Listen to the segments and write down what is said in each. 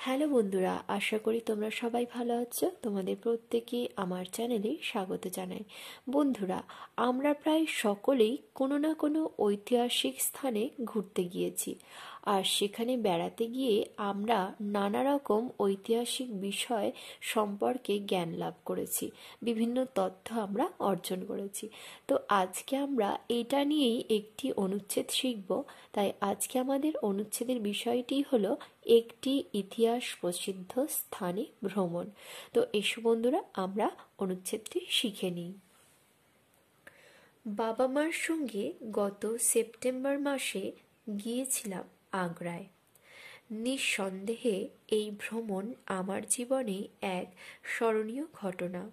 Hello বন্ধুরা, আশা করি তোমরা সবাই ভালো আছো। তোমাদের প্রত্যেকে আমার চ্যানেলে স্বাগত জানাই। বন্ধুরা, আমরা প্রায় সকলেই কোনো না কোনো ঐতিহাসিক স্থানে ঘুরতে গিয়েছি, আর সেখানে বেড়াতে গিয়ে আমরা নানা রকম ঐতিহাসিক বিষয় সম্পর্কে জ্ঞান লাভ করেছি, বিভিন্ন তথ্য আমরা অর্জন করেছি। তো আজকে আমরা এটা নিয়েই একটি অনুচ্ছেদ শিখব। তাই আজকে আমাদের অনুচ্ছেদের বিষয়টি হলো একটি ইতিহাস প্রসিদ্ধ স্থানে ভ্রমণ। তো এসো বন্ধুরা, আমরা অনুচ্ছেদটি শিখে নিই। বাবা মার সঙ্গে গত সেপ্টেম্বর মাসে গিয়েছিলাম আগ্রায়। নিঃসন্দেহে এই ভ্রমণ আমার জীবনে এক স্মরণীয় ঘটনা।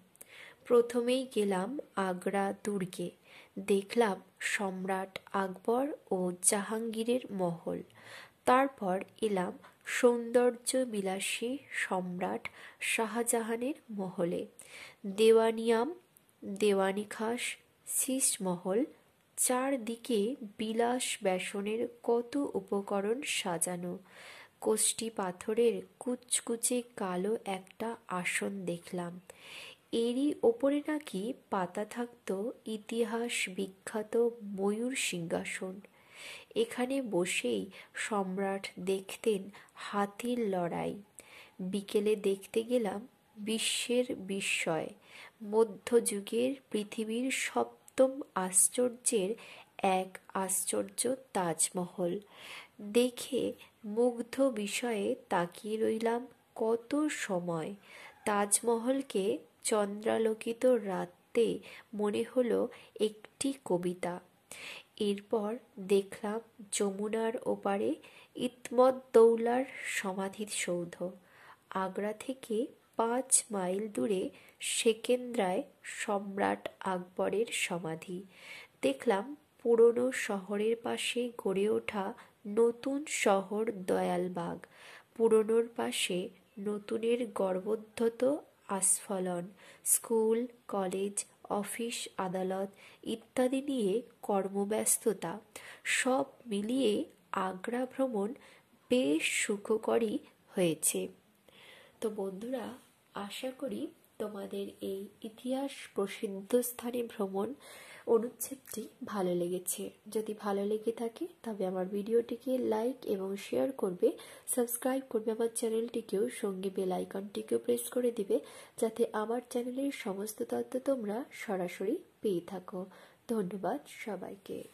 প্রথমেই গেলাম আগ্রা দুর্গে। দেখলাম সম্রাট আকবর ও জাহাঙ্গীরের মহল। তারপর এলাম সৌন্দর্য বিলাসী সম্রাট শাহজাহানের মহলে। দেওয়ানিয়াম, দেওয়ানি খাস, শীষমহল, চারদিকে বিলাস ব্যসনের কত উপকরণ সাজানো। কোষ্টি পাথরের কুচকুচে কালো একটা আসন দেখলাম। এরই ওপরে নাকি পাতা থাকত ইতিহাস বিখ্যাত ময়ূর সিংহাসন। এখানে বসেই সম্রাট দেখতেন হাতির লড়াই। বিকেলে দেখতে গেলাম বিশ্বের বিস্ময়, মধ্যযুগের পৃথিবীর সপ্তম আশ্চর্যের এক আশ্চর্য তাজমহল। দেখে মুগ্ধ বিষয়ে তাকিয়ে রইলাম কত সময়। তাজমহলকে চন্দ্রালোকিত রাতে মনে হলো একটি কবিতা। এরপর দেখলাম যমুনার ওপারে ইতমত-দৌলার সমাধিসৌধ। আগ্রা থেকে 5 মাইল দূরে সেকেন্দ্রায় সম্রাট আকবরের সমাধি। দেখলাম পুরনো শহরের পাশে গড়ে ওঠা নতুন শহর দয়ালবাগ। পুরনোর পাশে নতুনের গর্বোদ্ধত আস্ফালন। স্কুল, কলেজ, অফিস, আদালত ইত্যাদি নিয়ে কর্মব্যস্ততা, সব মিলিয়ে আগ্রা ভ্রমণ বেশ সুখকরই হয়েছে। তো বন্ধুরা, আশা করি তোমাদের এই ইতিহাস প্রসিদ্ধ স্থানে ভ্রমণ অনুচ্ছেদটি ভালো লেগেছে। যদি ভালো লেগে থাকে তবে আমার ভিডিওটিকে লাইক এবং শেয়ার করবে, সাবস্ক্রাইব করবে আমার চ্যানেলটিকেও, সঙ্গে বেল আইকনটিকেও প্রেস করে দিবে, যাতে আমার চ্যানেলের সমস্ত তথ্য তোমরা সরাসরি পেয়ে থাকো। ধন্যবাদ সবাইকে।